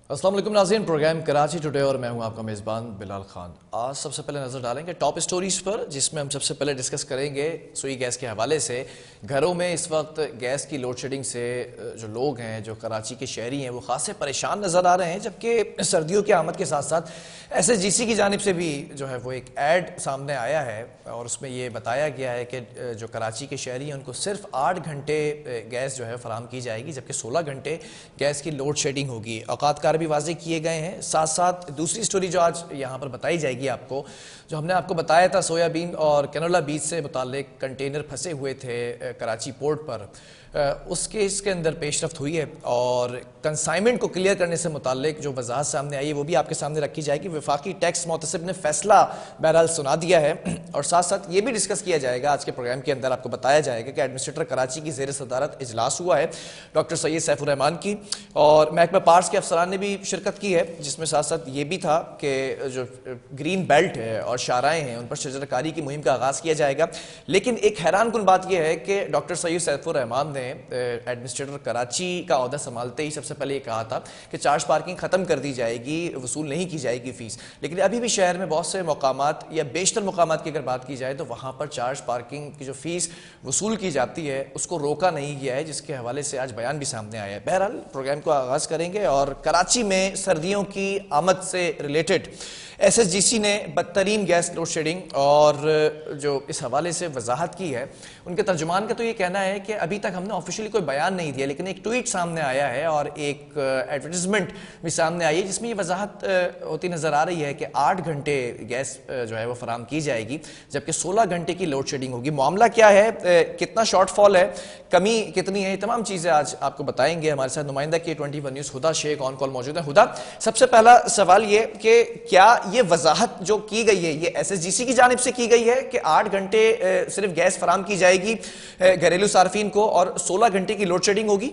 अस्सलाम वालेकुम नाज़रीन, प्रोग्राम कराची टुडे और मैं हूं आपका मेज़बान बिलाल खान। आज सबसे पहले नज़र डालेंगे टॉप स्टोरीज़ पर, जिसमें हम सबसे पहले डिस्कस करेंगे सुई गैस के हवाले से। घरों में इस वक्त गैस की लोड शेडिंग से जो लोग हैं, जो कराची के शहरी हैं, वो खासे परेशान नज़र आ रहे हैं। जबकि सर्दियों की आमद के साथ साथ SSGC की जानिब से भी जो है वो एक ऐड सामने आया है और उसमें ये बताया गया है कि जो कराची के शहरी हैं उनको सिर्फ 8 घंटे गैस जो है फराहम की जाएगी, जबकि 16 घंटे गैस की लोड शेडिंग होगी। औकातकार भी वाज़े किए गए हैं। साथ साथ दूसरी स्टोरी जो आज यहाँ पर बताई जाएगी आपको, जो हमने आपको बताया था सोयाबीन और कैनोला बीज से मुतालिक कंटेनर फंसे हुए थे कराची पोर्ट पर, उस केस के अंदर पेशरफ्त हुई है और कंसाइनमेंट को क्लियर करने से मुतालिक जो वजाहत सामने आई है वो भी आपके सामने रखी जाएगी। वफाकी टैक्स मोहतसिब ने फैसला बहरहाल सुना दिया है और साथ साथ ये भी डिस्कस किया जाएगा आज के प्रोग्राम के अंदर। आपको बताया जाएगा कि एडमिनिस्ट्रेटर कराची की ज़ेर सदारत इजलास हुआ है डॉक्टर सैयद सैफुर रहमान की, और महकमा पार्स के अफसरान ने भी शिरकत की है, जिसमें साथ साथ ये भी था कि जो ग्रीन बेल्ट है और शाराएँ हैं उन पर शजरकारी की मुहिम का आगाज़ किया जाएगा। लेकिन एक हैरान कुन बात यह है कि डॉक्टर सैयद सैफुर रहमान ने एडमिनिस्ट्रेटर कराची का ओहदा संभालते ही सबसे पहले ये कहा था कि चार्ज पार्किंग ख़त्म कर दी जाएगी, वसूल नहीं की जाएगी फ़ीस। लेकिन अभी भी शहर में बहुत से मकामात या बेशतर मकामात की अगर बात की जाए तो वहाँ पर चार्ज पार्किंग की जो फ़ीस वसूल की जाती है उसको रोका नहीं गया है, जिसके हवाले से आज बयान भी सामने आया है। बहरहाल प्रोग्राम को आगाज़ करेंगे और कराची में सर्दियों की आमद से रिलेटेड SSGC ने बदतरीन गैस लोड शेडिंग और जो इस हवाले से वजाहत की है, उनके तर्जुमान का तो ये कहना है कि अभी तक हमने ऑफिशियली कोई बयान नहीं दिया, लेकिन एक ट्वीट सामने आया है और एक एडवर्टिजमेंट भी सामने आई है जिसमें ये वजाहत होती नज़र आ रही है कि 8 घंटे गैस जो है वो फराम की जाएगी, जबकि 16 घंटे की लोड शेडिंग होगी। मामला क्या है, कितना शॉर्टफॉल है, कमी कितनी है, ये तमाम चीज़ें आज आपको बताएंगे। हमारे साथ नुमाइंदा के 21 news Huda Shaikh on call मौजूद है। हुदा, सबसे पहला सवाल ये कि क्या ये वजाहत जो की गई है ये SSGC की जानिब से की गई है कि 8 घंटे सिर्फ गैस फराम की जाएगी घरेलू सार्फिन को और 16 घंटे की लोड शेडिंग होगी?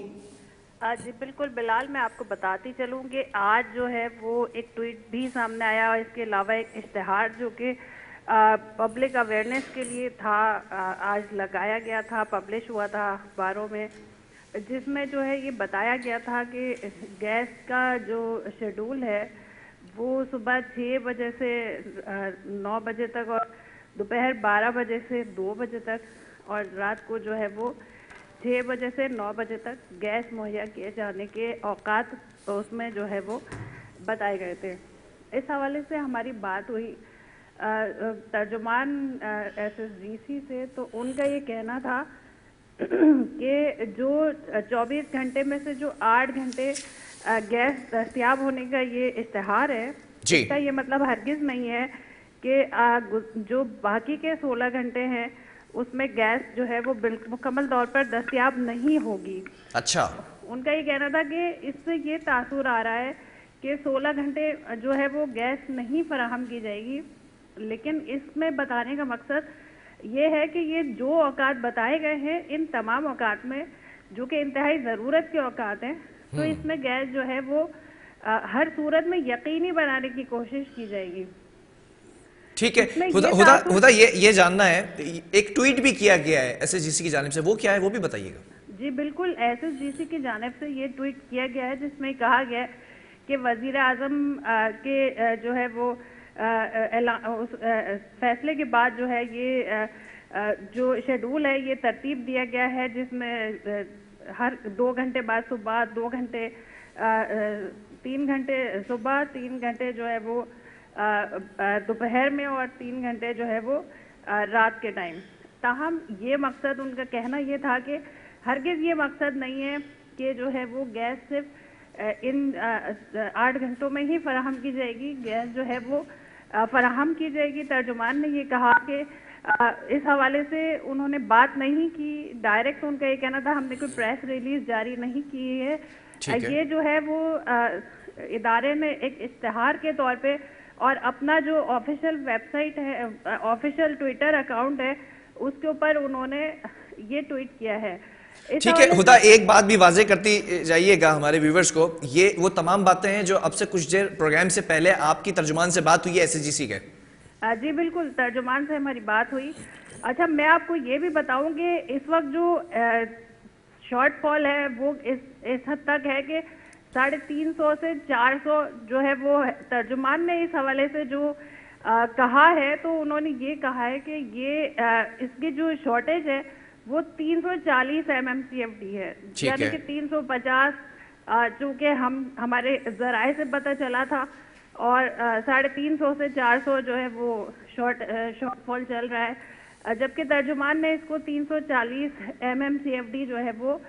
जी बिल्कुल बिलाल, मैं आपको बताती चलूँ कि आज जो है वो एक ट्वीट भी सामने आया और इसके अलावा एक इश्तिहार जो कि पब्लिक अवेयरनेस के लिए था, आज लगाया गया था, पब्लिश हुआ था अखबारों में, जिसमें जो है ये बताया गया था कि गैस का जो शेड्यूल है वो सुबह 6 बजे से 9 बजे तक और दोपहर 12 बजे से 2 बजे तक और रात को जो है वो 6 बजे से 9 बजे तक गैस मुहैया किए जाने के औकात उसमें जो है वो बताए गए थे। इस हवाले से हमारी बात हुई तर्जुमान SSGC से, तो उनका ये कहना था कि जो 24 घंटे में से जो 8 घंटे गैस दस्तियाब होने का ये इश्तिहार है, इसका ये मतलब हरगिज़ नहीं है कि जो बाकी के 16 घंटे हैं उसमें गैस जो है वो मुकम्मल तौर पर दस्तियाब नहीं होगी। अच्छा, उनका ये कहना था कि इससे ये तासुर आ रहा है कि 16 घंटे जो है वो गैस नहीं फराहम की जाएगी, लेकिन इसमें बताने का मकसद ये है कि ये जो औकात बताए गए हैं इन तमाम औकात में जो कि इंतहाई ज़रूरत के औकात हैं, तो इसमें गैस जो है वो हर सूरत में यकीनी बनाने की कोशिश की जाएगी। ठीक है। हुदा ये जानना है, एक ट्वीट भी किया गया है SSGC की जानिब से, वो क्या है वो भी बताइएगा। जी बिल्कुल, SSGC की जानिब से ये ट्वीट किया गया है जिसमें कहा गया है कि वज़ीर आज़म के जो है वो उस फैसले के बाद जो है ये जो शेड्यूल है ये तरतीब दिया गया है, जिसमें हर 2 घंटे बाद सुबह, 2 घंटे 3 घंटे सुबह, 3 घंटे जो है वो दोपहर में और 3 घंटे जो है वो रात के टाइम। ताहम ये मकसद उनका कहना ये था कि हरगिज़ ये मकसद नहीं है कि जो है वो गैस सिर्फ इन 8 घंटों में ही फराहम की जाएगी, गैस जो है वो फराहम की जाएगी। तर्जुमान ने ये कहा कि इस हवाले से उन्होंने बात नहीं की, डायरेक्ट उनका ये कहना था हमने कोई प्रेस रिलीज जारी नहीं की है। ये जो है वो इदारे ने एक इश्तिहार के तौर पे और अपना जो ऑफिशियल वेबसाइट है, ऑफिशियल ट्विटर अकाउंट है, उसके ऊपर उन्होंने ये ट्वीट किया है। ठीक है हुदा, एक बात भी वाजे करती जाइएगा हमारे व्यूवर्स को, ये वो तमाम बातें हैं जो अब से कुछ देर प्रोग्राम से पहले आपकी तर्जुमान से बात हुई है SSGC के। जी बिल्कुल, तर्जुमान से हमारी बात हुई। अच्छा, मैं आपको ये भी बताऊं कि इस वक्त जो शॉर्टफॉल है वो इस हद तक है कि 350 से 400 जो है वो तर्जुमान ने इस हवाले से जो कहा है, तो उन्होंने ये कहा है कि ये इसकी जो शॉर्टेज है वो 340 MMCFD है, यानी कि 350 चूँकि हमारे ज़राए से पता चला था, और 350 से 400 जो है वो शॉर्टफॉल चल रहा है, जबकि तर्जुमान ने इसको 340 MMCFD जो है वो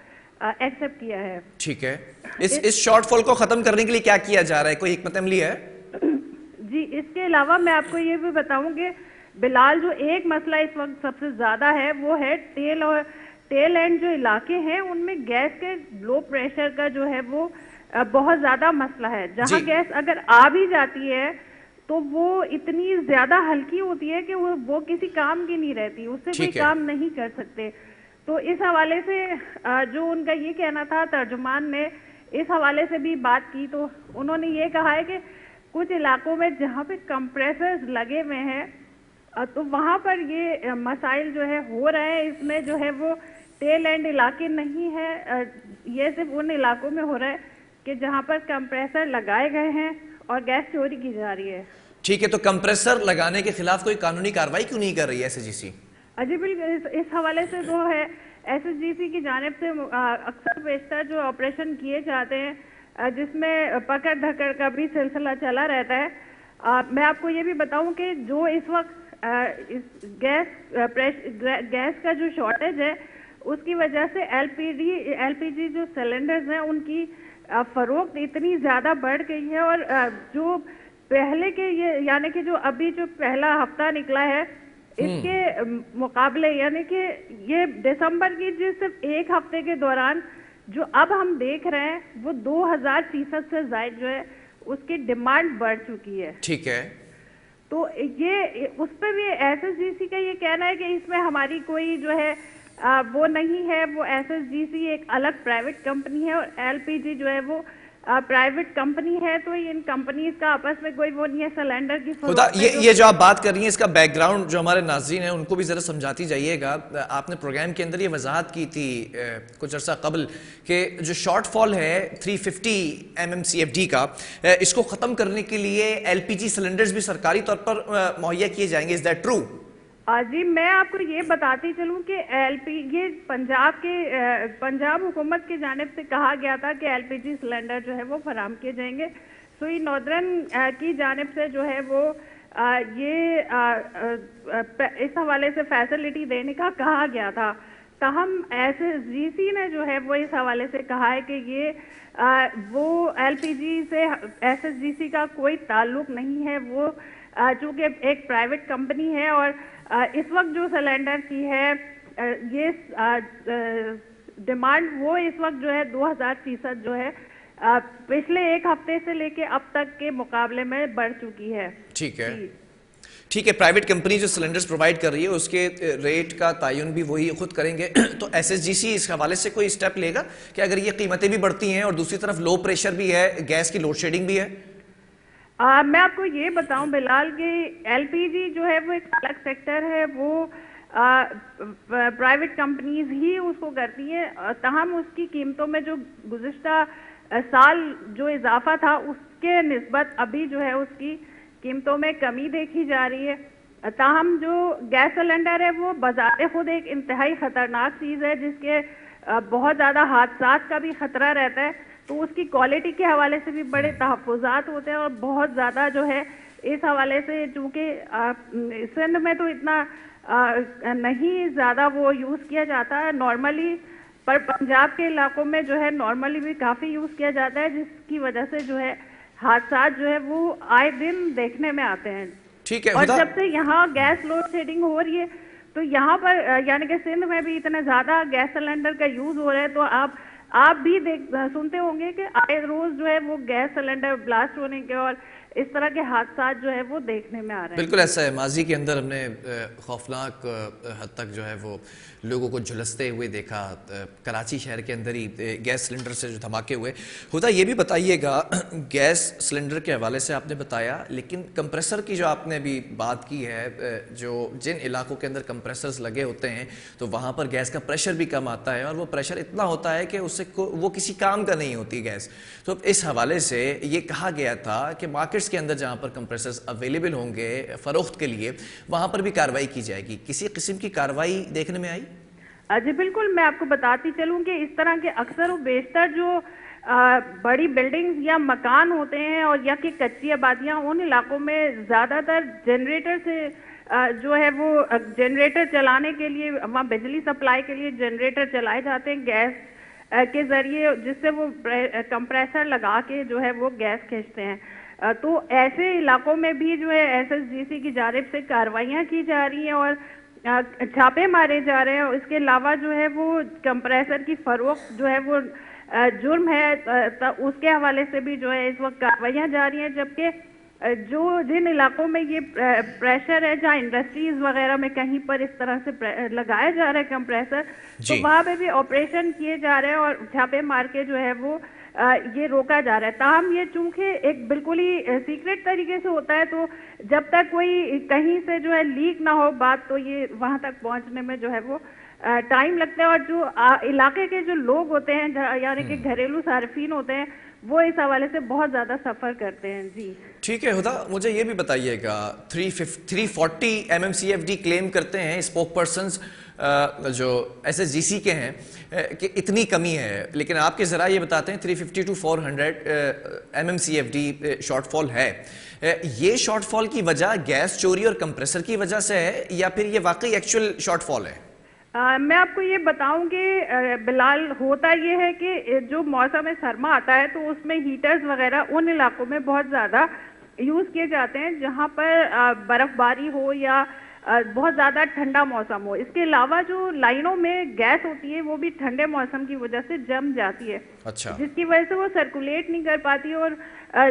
एक्सेप्ट किया है। ठीक है, इस शॉर्टफॉल को खत्म करने के लिए क्या किया जा रहा है, कोई हिकमत अमली है? जी, इसके अलावा मैं आपको ये भी बताऊं कि बिलाल जो एक मसला इस वक्त सबसे ज्यादा है वो है टेल एंड जो इलाके हैं उनमें गैस के लो प्रेशर का जो है वो बहुत ज्यादा मसला है। जहां गैस अगर आ भी जाती है तो वो इतनी ज्यादा हल्की होती है कि वो किसी काम की नहीं रहती, उससे कोई काम नहीं कर सकते। तो इस हवाले से जो उनका ये कहना था, तर्जुमान ने इस हवाले से भी बात की, तो उन्होंने ये कहा है कि कुछ इलाकों में जहाँ पे कंप्रेसर्स लगे हुए हैं तो वहाँ पर ये मसाइल जो है हो रहे हैं। इसमें जो है वो टेल एंड इलाके नहीं है, ये सिर्फ उन इलाकों में हो रहा है कि जहाँ पर कंप्रेसर लगाए गए हैं और गैस चोरी की जा रही है। ठीक है, तो कंप्रेसर लगाने के खिलाफ कोई कानूनी कार्रवाई क्यों नहीं कर रही है SSGC? जी बिल्कुल, इस हवाले से जो है SSGC की जानिब से अक्सर बेशतर जो ऑपरेशन किए जाते हैं जिसमें पकड़ धकड़ का भी सिलसिला चला रहता है। मैं आपको ये भी बताऊं कि जो इस वक्त इस गैस का जो शॉर्टेज है उसकी वजह से LPG जो सिलेंडर्स हैं उनकी फरोख्त इतनी ज़्यादा बढ़ गई है, और जो पहले के ये यानी कि जो अभी जो पहला हफ्ता निकला है इसके मुकाबले, यानी कि ये दिसंबर की जो सिर्फ एक हफ्ते के दौरान जो अब हम देख रहे हैं वो 2000% से ज्यादा जो है उसकी डिमांड बढ़ चुकी है। ठीक है, तो ये उस पर भी SSGC का ये कहना है कि इसमें हमारी कोई जो है वो नहीं है, वो SSGC एक अलग प्राइवेट कंपनी है और LPG जो है वो प्राइवेट कंपनी है, तो इन कंपनीज का आपस में कोई वो नहीं है सिलेंडर की खुदा। ये जो आप बात कर रही हैं इसका बैकग्राउंड जो हमारे नाज़रीन हैं उनको भी जरा समझाती जाइएगा। आपने प्रोग्राम के अंदर ये वजाहत की थी कुछ अर्सा कबल कि जो शॉर्टफॉल है 350 MMCFD का, इसको खत्म करने के लिए LPG सिलेंडर्स भी सरकारी तौर पर मुहैया किए जाएंगे, इज दैट ट्रू? जी, मैं आपको ये बताती चलूं कि ये पंजाब हुकूमत की जानिब से कहा गया था कि LPG सिलेंडर जो है वो फराम किए जाएंगे। सुई नॉर्दर्न की जानिब से जो है वो इस हवाले से फैसिलिटी देने का कहा गया था। ताहम SSGC ने जो है वो इस हवाले से कहा है कि ये वो LPG से SSGC का कोई ताल्लुक नहीं है, वो चूँकि एक प्राइवेट कंपनी है और इस वक्त जो सिलेंडर की है ये डिमांड वो इस वक्त जो है 2000% जो है पिछले एक हफ्ते से लेके अब तक के मुकाबले में बढ़ चुकी है। ठीक है, ठीक है, प्राइवेट कंपनी जो सिलेंडर्स प्रोवाइड कर रही है उसके रेट का तयन भी वही खुद करेंगे। तो SSGC इस हवाले से कोई स्टेप लेगा कि अगर ये कीमतें भी बढ़ती हैं और दूसरी तरफ लो प्रेशर भी है, गैस की लोड शेडिंग भी है? मैं आपको ये बताऊं बिलाल कि LPG जो है वो एक अलग सेक्टर है, वो प्राइवेट कंपनीज ही उसको करती हैं। तमाम उसकी कीमतों में जो गुज़िश्ता साल जो इजाफा था उसके निस्बत अभी जो है उसकी कीमतों में कमी देखी जा रही है। ताहम जो गैस सिलेंडर है वो बाज़ार खुद एक इंतहाई ख़तरनाक चीज़ है जिसके बहुत ज़्यादा हादसात का भी ख़तरा रहता है, तो उसकी क्वालिटी के हवाले से भी बड़े तहफ़्फ़ुज़ात होते हैं और बहुत ज़्यादा जो है इस हवाले से चूँकि सिंध में तो इतना नहीं ज़्यादा वो यूज़ किया जाता है नॉर्मली, पर पंजाब के इलाकों में जो है नॉर्मली भी काफ़ी यूज़ किया जाता है, जिसकी वजह से जो है हादसात जो है वो आए दिन देखने में आते हैं। ठीक है, और जब से यहाँ गैस लोड शेडिंग हो रही है तो यहाँ पर यानी कि सिंध में भी इतना ज़्यादा गैस सिलेंडर का यूज़ हो रहा है, तो आप भी सुनते होंगे कि आए रोज जो है वो गैस सिलेंडर ब्लास्ट होने के और इस तरह के हादसा जो है वो देखने में आ रहे हैं। बिल्कुल ऐसा है, माजी के अंदर हमने खौफनाक हद तक जो है वो लोगों को झुलसते हुए देखा। कराची शहर के अंदर ही गैस सिलेंडर से जो धमाके हुए। खुदा ये भी बताइएगा, गैस सिलेंडर के हवाले से आपने बताया, लेकिन कंप्रेसर की जो आपने अभी बात की है, जो जिन इलाकों के अंदर कंप्रेसर्स लगे होते हैं तो वहाँ पर गैस का प्रेशर भी कम आता है और वो प्रेशर इतना होता है कि वो किसी काम का नहीं होती गैस। तो इस हवाले से ये कहा गया था कि मार्केट्स के अंदर जहाँ पर कंप्रेसर्स अवेलेबल होंगे फरोख्त के लिए, वहाँ पर भी कार्रवाई की जाएगी। किसी किस्म की कार्रवाई देखने में आई? जी बिल्कुल, मैं आपको बताती चलूं कि इस तरह के अक्सर और बेशतर जो बड़ी बिल्डिंग्स या मकान होते हैं और या कि कच्ची आबादियां, उन इलाकों में ज़्यादातर जनरेटर से जो है वो जनरेटर चलाने के लिए, वहाँ बिजली सप्लाई के लिए जनरेटर चलाए जाते हैं गैस के ज़रिए, जिससे वो कंप्रेसर लगा के जो है वो गैस खींचते हैं। तो ऐसे इलाकों में भी जो है SSGC की जानिब से कार्रवाइयाँ की जा रही हैं और छापे मारे जा रहे हैं। इसके अलावा जो है वो कंप्रेसर की फरोख्त जो है वो जुर्म है, उसके हवाले से भी जो है इस वक्त कार्रवाइयाँ जारी हैं। जबकि जिन इलाकों में ये प्रेशर है, जहाँ इंडस्ट्रीज वगैरह में कहीं पर इस तरह से लगाया जा रहा है कंप्रेसर, तो वहाँ पे भी ऑपरेशन किए जा रहे हैं और छापे मार के जो है वो ये रोका जा रहा है। ताहम ये चूंकि एक बिल्कुल ही सीक्रेट तरीके से होता है, तो जब तक कोई कहीं से जो है लीक ना हो बात, तो ये वहाँ तक पहुँचने में जो है वो टाइम लगता है। और जो इलाके के जो लोग होते हैं, यानी कि घरेलू सार्फिन होते हैं, वो इस हवाले से बहुत ज़्यादा सफ़र करते हैं। जी ठीक है हुदा, मुझे ये भी बताइएगा, 340 MMCFD क्लेम करते हैं स्पोक पर्सन्स जो SSGC के हैं कि इतनी कमी है, लेकिन आपके ज़रा ये बताते हैं 350 to 400 MMCFD शॉर्टफॉल है। ये शॉर्टफॉल की वजह गैस चोरी और कंप्रेसर की वजह से है या फिर ये वाकई एक्चुअल शॉर्टफॉल है? मैं आपको ये बताऊं कि बिलाल, होता ये है कि जो मौसम सरमा आता है तो उसमें हीटर्स वगैरह उन इलाकों में बहुत ज़्यादा यूज़ किए जाते हैं जहां पर बर्फ़बारी हो या बहुत ज़्यादा ठंडा मौसम हो। इसके अलावा जो लाइनों में गैस होती है वो भी ठंडे मौसम की वजह से जम जाती है। अच्छा। जिसकी वजह से वो सर्कुलेट नहीं कर पाती और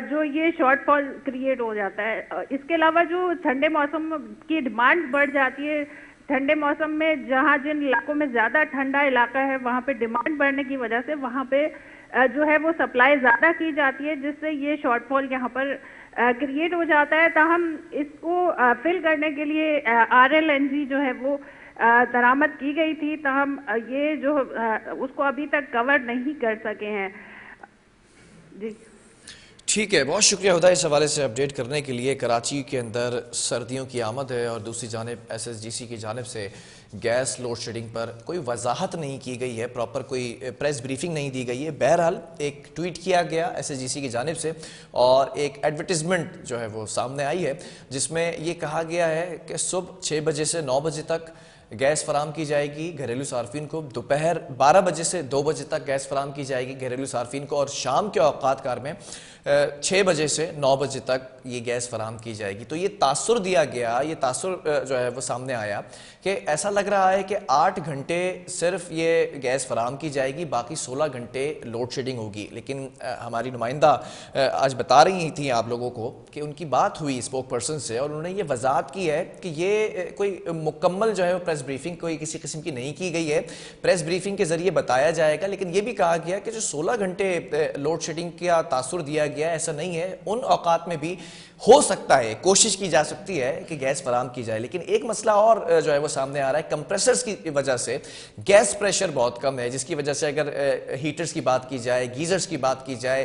जो ये शॉर्टफॉल क्रिएट हो जाता है। इसके अलावा जो ठंडे मौसम की डिमांड बढ़ जाती है, ठंडे मौसम में जहाँ जिन इलाकों में ज़्यादा ठंडा इलाका है वहाँ पे डिमांड बढ़ने की वजह से वहाँ पे जो है वो सप्लाई ज़्यादा की जाती है, जिससे ये शॉर्टफॉल यहाँ पर क्रिएट हो जाता है। ताहम इसको फिल करने के लिए RLNG जो है वो दरामद की गई थी, ताहम ये जो उसको अभी तक कवर नहीं कर सके हैं। जी ठीक है, बहुत शुक्रिया हुदा इस हवाले से अपडेट करने के लिए। कराची के अंदर सर्दियों की आमद है और दूसरी जानिब SSGC की जानिब से गैस लोड शेडिंग पर कोई वजाहत नहीं की गई है, प्रॉपर कोई प्रेस ब्रीफिंग नहीं दी गई है। बहरहाल एक ट्वीट किया गया SSGC की जानिब से और एक एडवर्टिजमेंट जो है वो सामने आई है, जिसमें ये कहा गया है कि सुबह 6 बजे से 9 बजे तक गैस फराम की जाएगी घरेलू सार्फिन को, दोपहर 12 बजे से 2 बजे तक गैस फराम की जाएगी घरेलू सार्फिन को, और शाम के औकात कार में 6 बजे से 9 बजे तक ये गैस फराम की जाएगी। तो ये तासुर दिया गया, ये तासुर जो है वो सामने आया कि ऐसा लग रहा है कि 8 घंटे सिर्फ ये गैस फराम की जाएगी, बाकी 16 घंटे लोड शेडिंग होगी। लेकिन हमारी नुमाइंदा आज बता रही थी आप लोगों को कि उनकी बात हुई स्पोक पर्सन से और उन्होंने ये वजाहत की है कि ये कोई मुकम्मल जो है वो प्रेस ब्रीफिंग कोई किसी किस्म की नहीं की गई है, प्रेस ब्रीफिंग के जरिए बताया जाएगा। लेकिन ये भी कहा गया कि जो 16 घंटे लोड शेडिंग का तासुर दिया गया ऐसा नहीं है, उन औकात में भी हो सकता है, कोशिश की जा सकती है कि गैस फराम की जाए। लेकिन एक मसला और जो है वो सामने आ रहा है, कंप्रेसर्स की वजह से गैस प्रेशर बहुत कम है, जिसकी वजह से अगर हीटर्स की बात की जाए, गीजर्स की बात की जाए,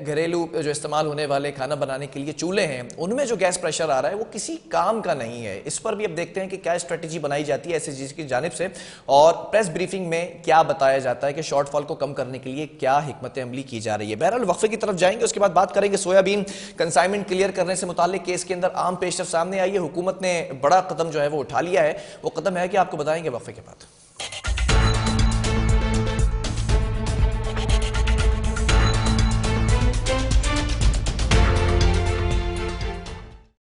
घरेलू जो इस्तेमाल होने वाले खाना बनाने के लिए चूल्हे हैं, उनमें जो गैस प्रेशर आ रहा है वो किसी काम का नहीं है। इस पर भी अब देखते हैं कि क्या स्ट्रेटेजी बनाई जाती है SSGC की जानिब से और प्रेस ब्रीफिंग में क्या बताया जाता है कि शॉर्टफॉल को कम करने के लिए क्या हिकमत अमली की जा रही है। बहरहाल वक्फे की तरफ जाएंगे, उसके बाद बात करेंगे सोयाबीन कंसाइनमेंट क्लियर करने से मुताल्लिक केस के अंदर आम पेशरफ सामने आई है। हुकूमत ने बड़ा कदम जो है वो उठा लिया है, वो कदम है कि आपको बताएंगे वक्फे के बाद।